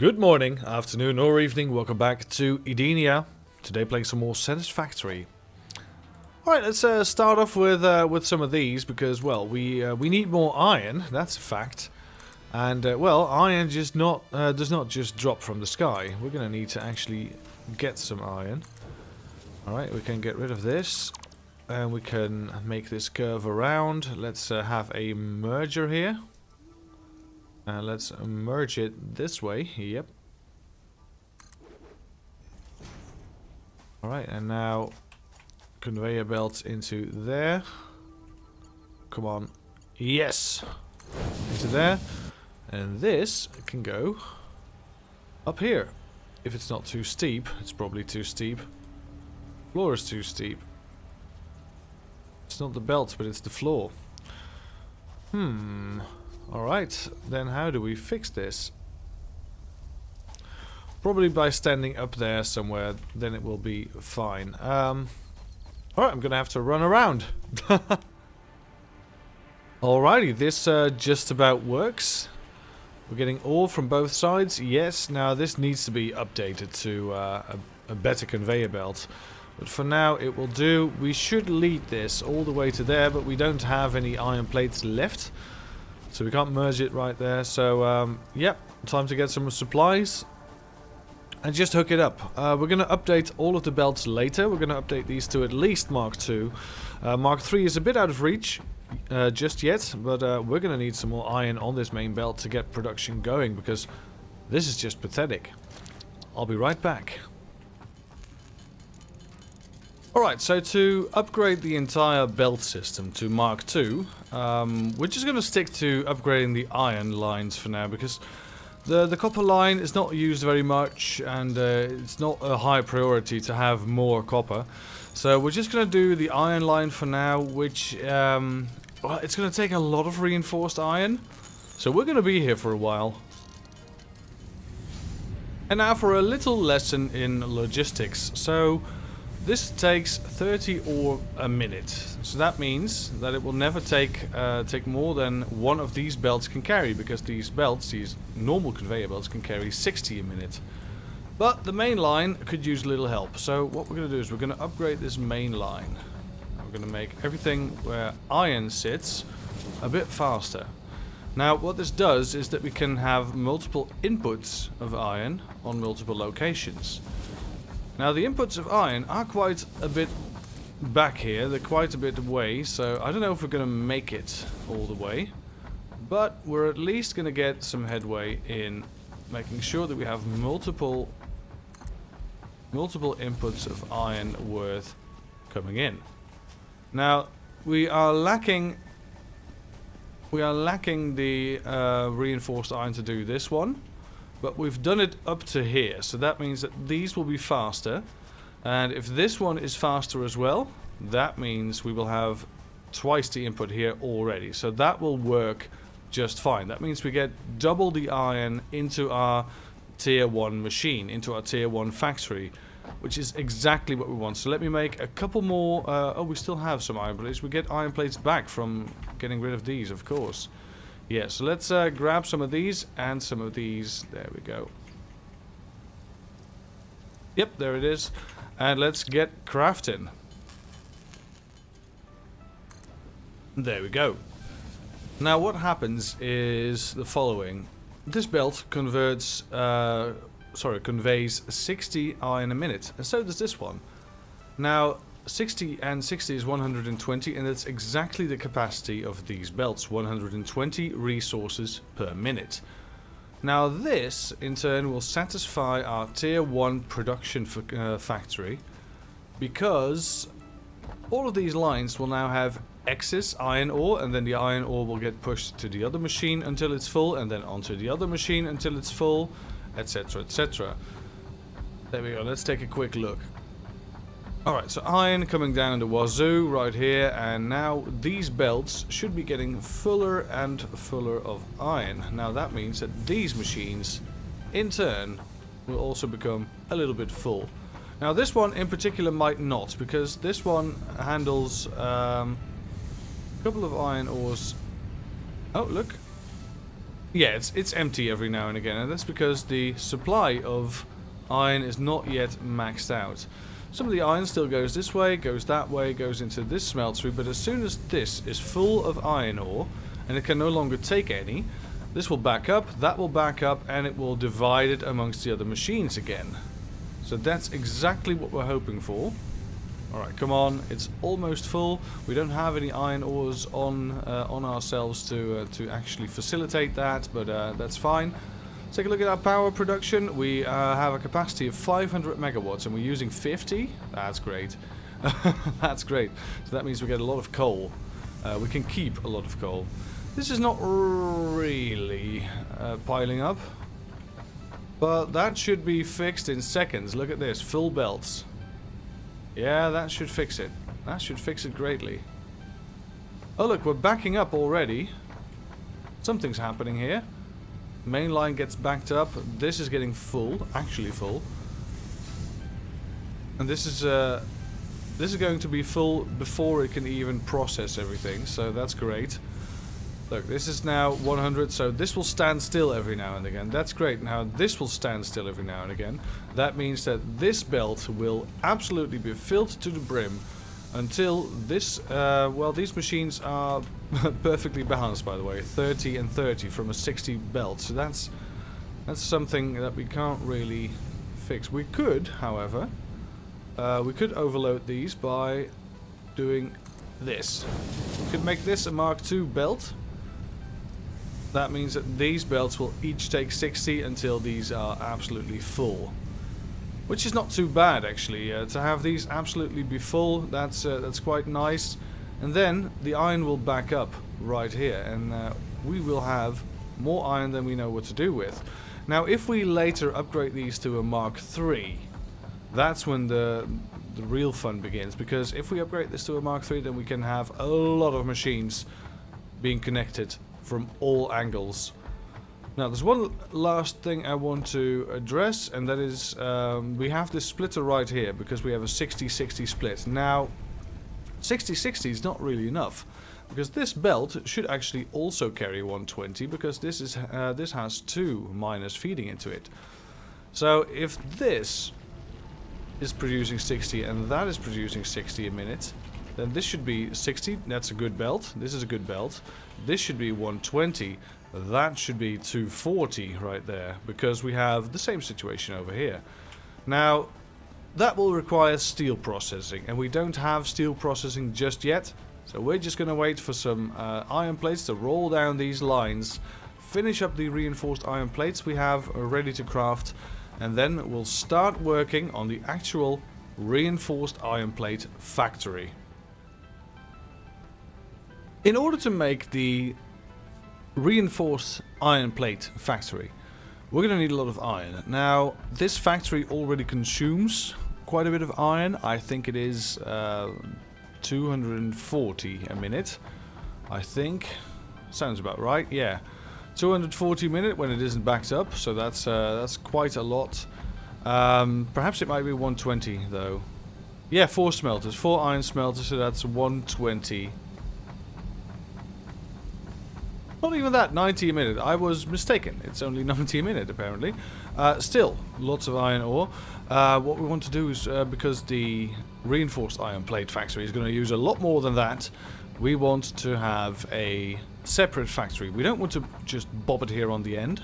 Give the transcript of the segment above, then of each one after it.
Good morning, afternoon or evening, welcome back to Edenia. Today playing some more Satisfactory. Alright, let's start off with some of these because, well, we need more iron, that's a fact. And, well, iron just does not just drop from the sky. We're going to need to actually get some iron. Alright, we can get rid of this. And we can make this curve around. Let's have a merger here. Let's merge it this way. Yep. Alright, and now conveyor belts into there. Come on. Yes! Into there. And this can go up here. If it's not too steep. It's probably too steep. Floor is too steep. It's not the belt, but it's the floor. Alright, then how do we fix this? Probably by standing up there somewhere, then it will be fine. Alright, I'm gonna have to run around. Alrighty, this just about works. We're getting ore from both sides. Yes, now this needs to be updated to a better conveyor belt. But for now it will do. We should lead this all the way to there, but we don't have any iron plates left. So we can't merge it right there. So, yep, time to get some supplies. And just hook it up. We're going to update all of the belts later. We're going to update these to at least Mark II. Mark III is a bit out of reach just yet. But we're going to need some more iron on this main belt to get production going. Because this is just pathetic. I'll be right back. Alright, so to upgrade the entire belt system to Mark II, we're just going to stick to upgrading the iron lines for now, because the copper line is not used very much, and it's not a high priority to have more copper. So we're just going to do the iron line for now, which, well, it's going to take a lot of reinforced iron. So we're going to be here for a while. And now for a little lesson in logistics. So this takes 30 ore a minute, so that means that it will never take more than one of these belts can carry, because these belts, these normal conveyor belts, can carry 60 a minute. But the main line could use a little help, so what we're going to do is we're going to upgrade this main line. We're going to make everything where iron sits a bit faster. Now what this does is that we can have multiple inputs of iron on multiple locations. Now the inputs of iron are quite a bit back here, they're quite a bit away, so I don't know if we're going to make it all the way. But we're at least going to get some headway in making sure that we have multiple inputs of iron worth coming in. Now we are lacking the reinforced iron to do this one. But we've done it up to here, so that means that these will be faster. And if this one is faster as well, that means we will have twice the input here already. So that will work just fine. That means we get double the iron into our tier 1 machine, into our tier 1 factory, which is exactly what we want. So let me make a couple more. Oh, we still have some iron plates. We get iron plates back from getting rid of these, of course. Yeah, so let's grab some of these and some of these. There we go. Yep, there it is. And let's get crafting. There we go. Now what happens is the following. This belt conveys 60 iron a minute, and so does this one. Now 60 and 60 is 120, and that's exactly the capacity of these belts, 120 resources per minute. Now this, in turn, will satisfy our tier 1 production factory, because all of these lines will now have excess iron ore, and then the iron ore will get pushed to the other machine until it's full, and then onto the other machine until it's full, etc, etc. There we go, let's take a quick look. Alright, so iron coming down the wazoo right here, and now these belts should be getting fuller and fuller of iron. Now that means that these machines, in turn, will also become a little bit full. Now this one in particular might not, because this one handles a couple of iron ores. Oh, look. Yeah, it's empty every now and again, and that's because the supply of iron is not yet maxed out. Some of the iron still goes this way, goes that way, goes into this smeltery, but as soon as this is full of iron ore, and it can no longer take any, this will back up, that will back up, and it will divide it amongst the other machines again. So that's exactly what we're hoping for. Alright, come on, it's almost full. We don't have any iron ores on ourselves to actually facilitate that, but that's fine. Take a look at our power production. We have a capacity of 500 megawatts and we're using 50. That's great. That's great. So that means we get a lot of coal. We can keep a lot of coal. This is not really piling up, but that should be fixed in seconds. Look at this, full belts. Yeah, that should fix it. That should fix it greatly. Oh look, we're backing up already. Something's happening here. Main line gets backed up. This is getting full, actually full, and this is going to be full before it can even process everything. So that's great. Look, this is now 100, so this will stand still every now and again. That's great. Now this will stand still every now and again. That means that this belt will absolutely be filled to the brim until this, well, these machines are perfectly balanced, by the way, 30 and 30 from a 60 belt. So that's something that we can't really fix. We could, however, we could overload these by doing this. We could make this a Mark II belt. That means that these belts will each take 60 until these are absolutely full. Which is not too bad, actually. To have these absolutely be full, that's quite nice. And then the iron will back up right here, and we will have more iron than we know what to do with. Now, if we later upgrade these to a Mark III, that's when the real fun begins. Because if we upgrade this to a Mark III, then we can have a lot of machines being connected from all angles. Now, there's one last thing I want to address, and that is we have this splitter right here because we have a 60-60 split. Now, 60-60 is not really enough, because this belt should actually also carry 120, because this has two miners feeding into it. So if this is producing 60 and that is producing 60 a minute, then this should be 60. That's a good belt. This is a good belt. This should be 120. That should be 240 right there, because we have the same situation over here. Now, that will require steel processing, and we don't have steel processing just yet, so we're just going to wait for some iron plates to roll down these lines, finish up the reinforced iron plates we have ready to craft, and then we'll start working on the actual reinforced iron plate factory. In order to make the reinforced iron plate factory, we're going to need a lot of iron. Now, this factory already consumes quite a bit of iron. I think it is 240 a minute. I think sounds about right. Yeah, 240 a minute when it isn't backed up. So that's quite a lot. Perhaps it might be 120 though. Yeah, 4 smelters, 4 iron smelters. So that's 120. Not even that, 90 a minute. I was mistaken. It's only 90 a minute, apparently. Still, lots of iron ore. What we want to do is, because the reinforced iron plate factory is going to use a lot more than that, we want to have a separate factory. We don't want to just bob it here on the end.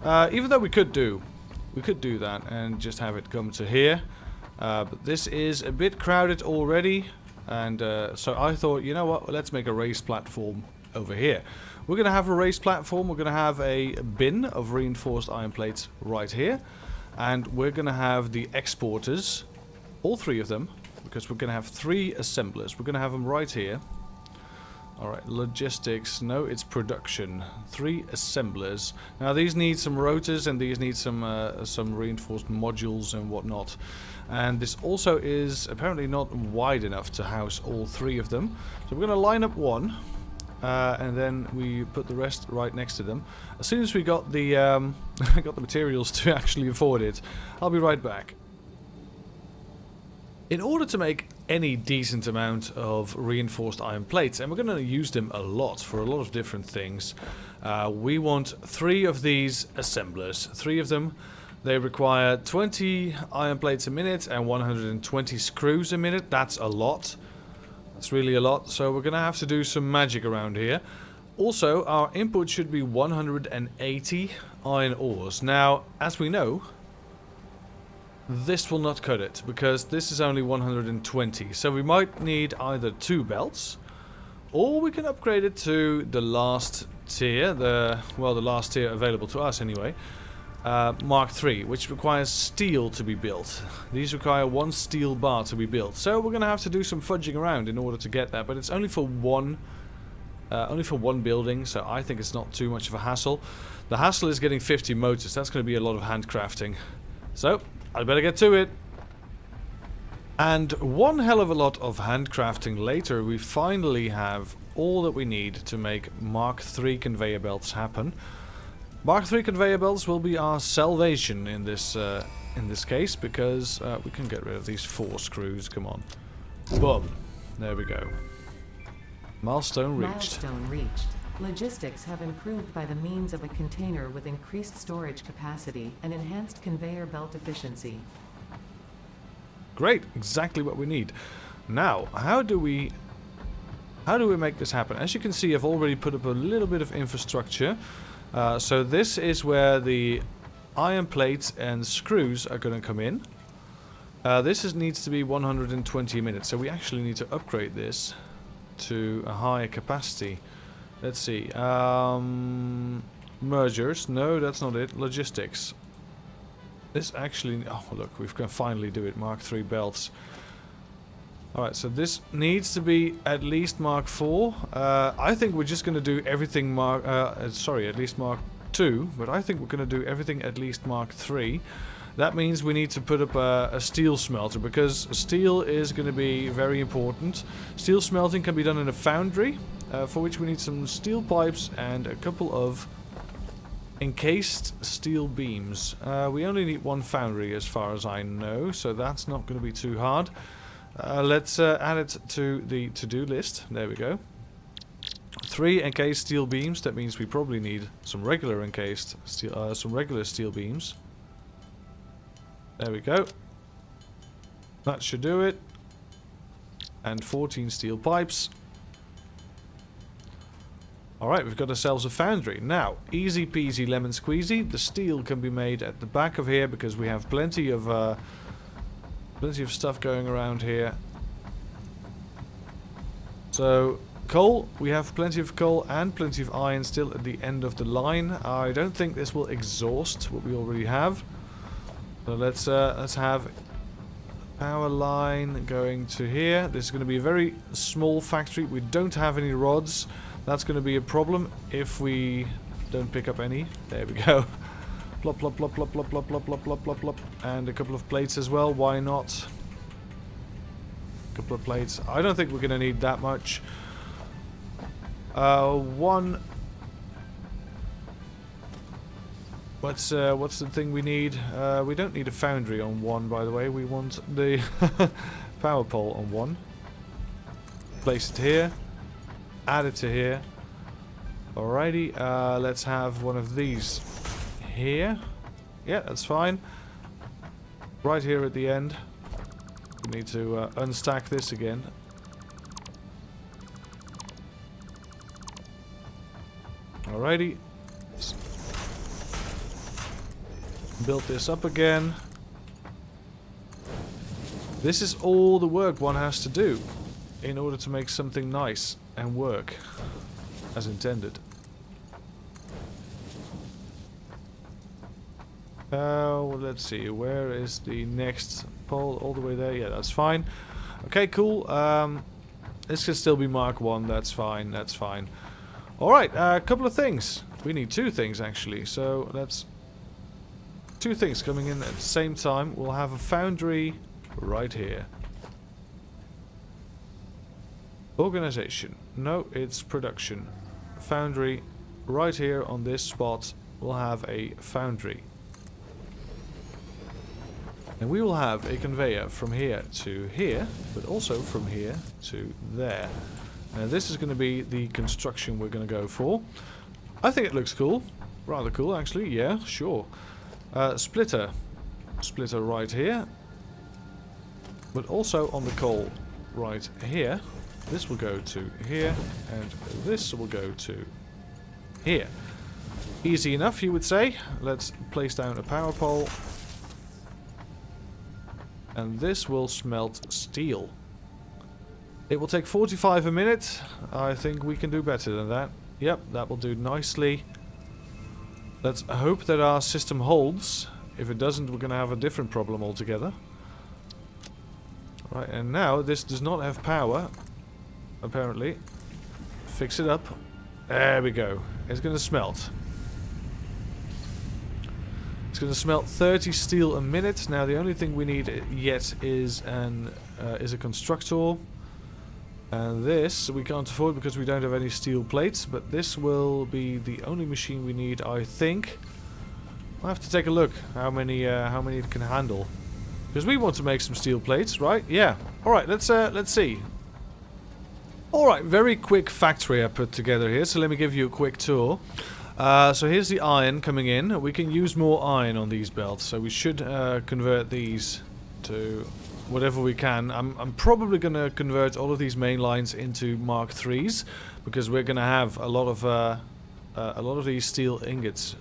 Even though we could do that and just have it come to here. But this is a bit crowded already. And so I thought, you know what, let's make a raised platform over here. We're going to have a raised platform, we're going to have a bin of reinforced iron plates right here, and we're going to have the exporters, all 3 of them, because we're going to have 3 assemblers. We're going to have them right here. Alright, logistics, no, it's production. 3 assemblers. Now these need some rotors and these need some reinforced modules and whatnot. And this also is apparently not wide enough to house all 3 of them. So we're going to line up 1. And then we put the rest right next to them. As soon as we got the got the materials to actually afford it, I'll be right back. In order to make any decent amount of reinforced iron plates, and we're going to use them a lot for a lot of different things, we want 3 of these assemblers. 3 of them. They require 20 iron plates a minute and 120 screws a minute. That's a lot. That's really a lot. So we're going to have to do some magic around here. Also, our input should be 180 iron ores. Now, as we know, this will not cut it, because this is only 120. So we might need either 2 belts, or we can upgrade it to the last tier, the last tier available to us anyway, Mark III, which requires steel to be built. These require 1 steel bar to be built. So we're going to have to do some fudging around in order to get that, but it's only for one building, so I think it's not too much of a hassle. The hassle is getting 50 motors. That's going to be a lot of handcrafting. So I better get to it. And one hell of a lot of handcrafting later, we finally have all that we need to make Mark III conveyor belts happen. Mark III conveyor belts will be our salvation in this case, because we can get rid of these 4 screws. Come on. Boom. There we go. Milestone reached. Milestone reached. Logistics have improved by the means of a container with increased storage capacity and enhanced conveyor belt efficiency. Great, exactly what we need. Now, how do we make this happen? As you can see, I've already put up a little bit of infrastructure. So this is where the iron plates and screws are going to come in. This needs to be 120 minutes, so we actually need to upgrade this to a higher capacity. Let's see. Mergers. No, that's not it. Logistics. This actually... Oh, look, we can finally do it. Mark III belts. Alright, so this needs to be at least Mark IV. I think we're just going to do everything at least Mark II. But I think we're going to do everything at least Mark III. That means we need to put up a steel smelter, because steel is going to be very important. Steel smelting can be done in a foundry, for which we need some steel pipes and a couple of encased steel beams. We only need 1 foundry as far as I know, so that's not going to be too hard. Let's add it to the to-do list. There we go. 3 encased steel beams. That means we probably need some regular encased steel, some regular steel beams. There we go. That should do it. And 14 steel pipes. Alright, we've got ourselves a foundry. Now, easy peasy lemon squeezy. The steel can be made at the back of here, because we have plenty of stuff going around here. So, coal. We have plenty of coal and plenty of iron still at the end of the line. I don't think this will exhaust what we already have. So let's have power line going to here. This is going to be a very small factory. We don't have any rods. That's going to be a problem if we don't pick up any. There we go. Plop, plop, plop, plop, plop, plop, plop, plop, plop, plop, plop. And a couple of plates as well. Why not? A couple of plates. I don't think we're going to need that much. What's the thing we need? We don't need a foundry on 1, by the way. We want the power pole on 1. Place it here. Add it to here. Alrighty. Let's have one of these here. Yeah, that's fine. Right here at the end. We need to unstack this again. Alrighty. Build this up again. This is all the work one has to do in order to make something nice and work as intended. Let's see, where is the next pole? All the way there? Yeah, that's fine. Okay, cool. This can still be Mark 1. That's fine. That's fine. Alright, a couple of things. We need 2 things actually, so that's 2 things coming in at the same time. We'll have a foundry right here. Organization. No, it's production. Foundry right here on this spot. We'll have a foundry. And we will have a conveyor from here to here, but also from here to there. And this is going to be the construction we're going to go for. I think it looks cool. Rather cool, actually. Yeah, sure. Splitter. Splitter right here. But also on the coal right here. This will go to here, and this will go to here. Easy enough, you would say. Let's place down a power pole. And this will smelt steel. It will take 45 a minute. I think we can do better than that. Yep, that will do nicely. Let's hope that our system holds. If it doesn't, we're going to have a different problem altogether. Right, and now this does not have power. Apparently. Fix it up. There we go. It's going to smelt. It's going to smelt 30 steel a minute. Now the only thing we need yet is a constructor. And this we can't afford because we don't have any steel plates. But this will be the only machine we need, I think. I'll have to take a look how many it can handle. Because we want to make some steel plates, right? Yeah. All right. Let's see. All right. Very quick factory I put together here. So let me give you a quick tour. So here's the iron coming in. We can use more iron on these belts, so we should convert these to whatever we can. I'm probably going to convert all of these main lines into Mark IIIs because we're going to have a lot of these steel ingots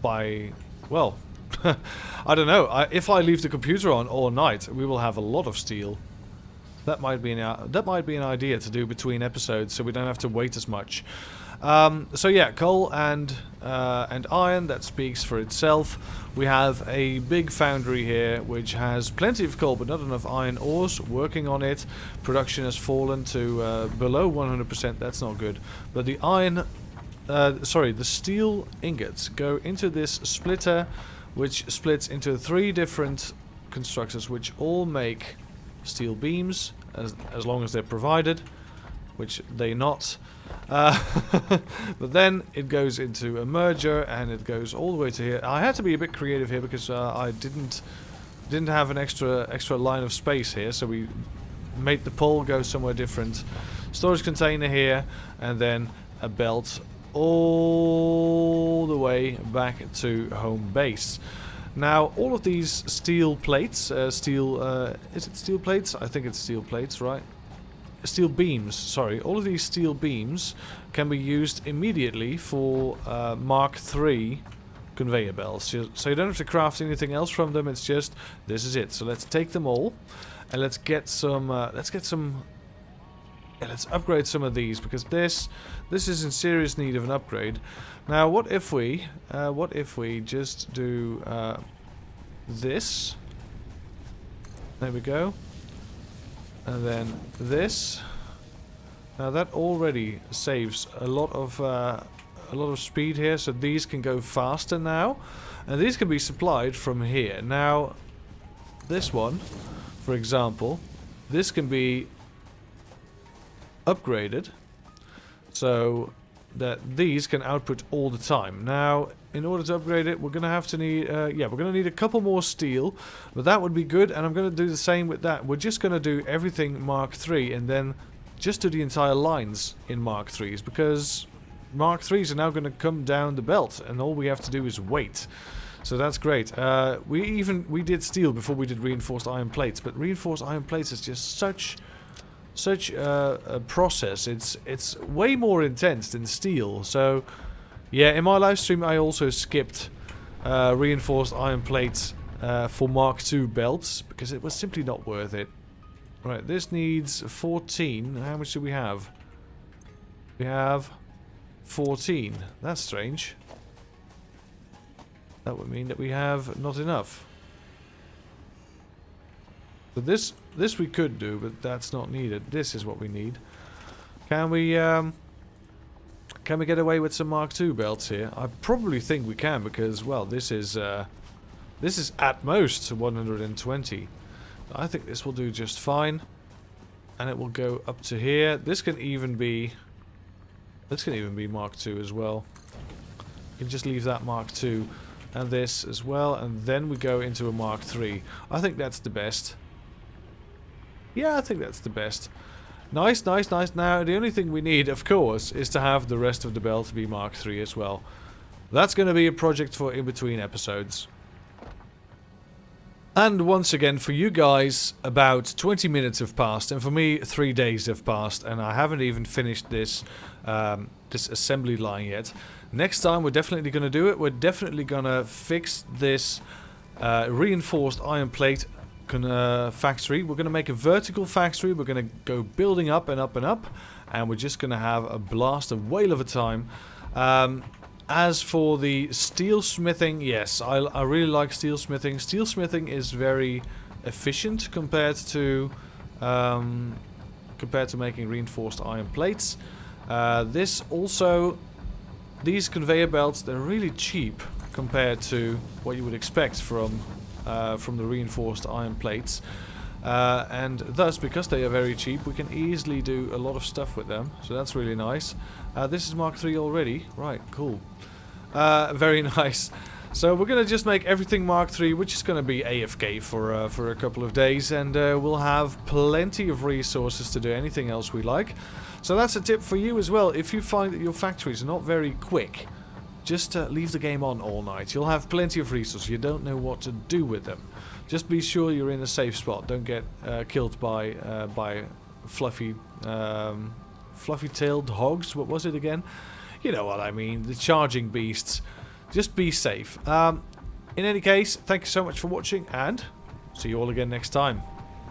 by, well, I don't know. If I leave the computer on all night, we will have a lot of steel. That might be an idea to do between episodes, so we don't have to wait as much. So yeah, coal and iron, that speaks for itself. We have a big foundry here which has plenty of coal but not enough iron ores. Working on it. Production has fallen to below 100%. That's not good. But the iron, the steel ingots go into this splitter, which splits into 3 different constructors, which all make steel beams as long as they're provided, which they not. But then it goes into a merger and it goes all the way to here. I had to be a bit creative here because I didn't have an extra line of space here, so we made the pole go somewhere different. Storage container here, and then a belt all the way back to home base. Now all of these steel plates, is it steel plates? I think it's steel plates, right? Steel beams, sorry. All of these steel beams can be used immediately for Mark III conveyor belts. So you don't have to craft anything else from them. It's just, this is it. So let's take them all and let's upgrade some of these because this is in serious need of an upgrade. Now what if we just do this? There we go. And then this. Now that already saves a lot of speed here, so these can go faster now, and these can be supplied from here. Now, this one, for example, this can be upgraded so that these can output all the time. Now, in order to upgrade it, we're going to have to need, we're going to need a couple more steel, but that would be good, and I'm going to do the same with that. We're just going to do everything Mark III, and then just do the entire lines in Mark III's, because Mark III's are now going to come down the belt, and all we have to do is wait. So that's great. We did steel before we did reinforced iron plates, but reinforced iron plates is just such a process. It's way more intense than steel. So yeah, in my live stream I also skipped reinforced iron plates for Mark II belts because it was simply not worth it. Right, this needs 14. How much do we have? We have 14. That's strange. That would mean that we have not enough. But this we could do, but that's not needed. This is what we need. Can we get away with some Mark II belts here? I probably think we can because, well, this is at most 120. I think this will do just fine, and it will go up to here. This can even be Mark II as well. You can just leave that Mark II and this as well, and then we go into a Mark III. I think that's the best. Yeah, I think that's the best. Nice, nice, nice. Now, the only thing we need, of course, is to have the rest of the belt be Mark III as well. That's going to be a project for in-between episodes. And once again, for you guys, about 20 minutes have passed, and for me, 3 days have passed, and I haven't even finished this this assembly line yet. Next time, we're definitely going to do it. We're definitely going to fix this reinforced iron plate factory. We're going to make a vertical factory. We're going to go building up and up and up, and we're just going to have a blast, a whale of a time. As for the steel smithing, yes, I really like steel smithing. Steel smithing is very efficient compared to making reinforced iron plates. These conveyor belts, they're really cheap compared to what you would expect from the reinforced iron plates. And thus, because they are very cheap, we can easily do a lot of stuff with them. So that's really nice. This is Mark III already. Right, cool. Very nice. So we're going to just make everything Mark III, which is going to be AFK for a couple of days. And we'll have plenty of resources to do anything else we like. So that's a tip for you as well. If you find that your factories are not very quick, just leave the game on all night. You'll have plenty of resources. You don't know what to do with them. Just be sure you're in a safe spot. Don't get killed by fluffy-tailed hogs. What was it again? You know what I mean. The charging beasts. Just be safe. In any case, thank you so much for watching, and see you all again next time.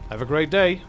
Have a great day.